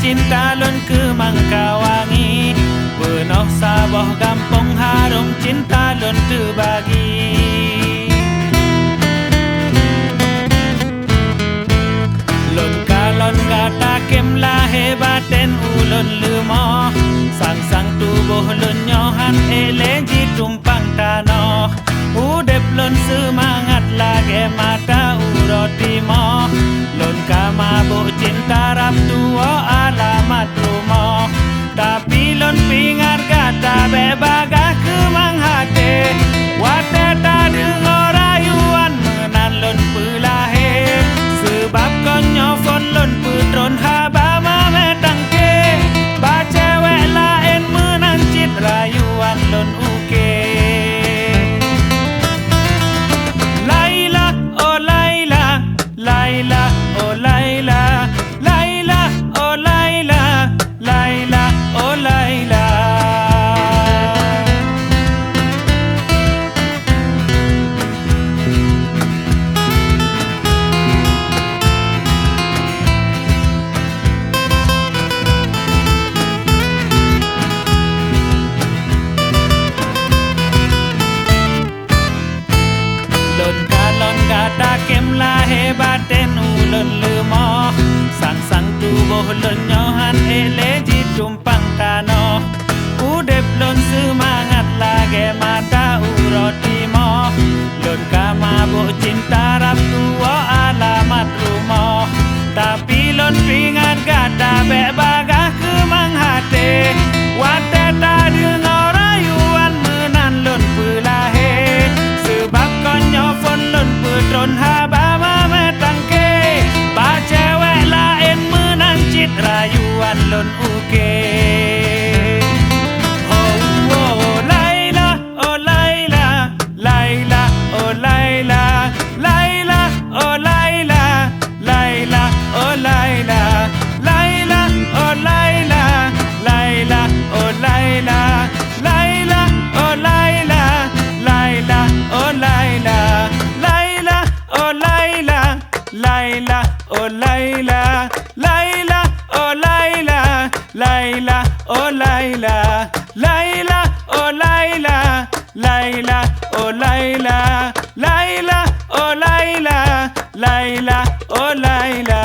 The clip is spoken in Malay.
cinta lon ke Mangkawangi, penuh sabah gampong harum cinta lon terbagi. Lon kalon kata kem lah hebaten ulun lemoh, sang tubuh lon nyohan eleji tumpang tanoh. Udep lon semangat lagi mata urot timoh, lon kamabuk cinta rap tua alamat rumah. Tapi lon pingat kata bebagah kemang hati, wate tak dengar rayuan menan lon pelahir. Sebab konyo fon lon putron haba mametang ke, bacewek lain menancit rayuan lon uke. Laila, oh Laila, Laila, oh Laila, Laila, oh Laila, Laila, oh Laila. Lon kalon kata kem lah hebaten ulun lemoh, sang tubuh lon nyohan eleji tumpang tanoh. Udep lon semangat lagi mata urot timoh, lon kamabuk cinta rap tua alamat rumah. Tapi lon pingat kata bebagah kemang hati, wate tak dengar rayuan menan lon pelahir. Sebab konyo fon lon putron haba mametang ke, bacewek lain menancit rayuan lon uke. Oh, oh, Laila, oh Laila, Laila, oh Laila, Laila, oh Laila, Laila, oh Laila, Laila, oh Laila, Laila, oh Laila, Laila, oh Laila, Laila, oh Laila, Laila, oh Laila, Laila, oh Laila, Laila, oh Laila, Laila, oh Laila, Laila, oh Laila, Laila, oh Laila, Laila, oh Laila, Laila, oh Laila.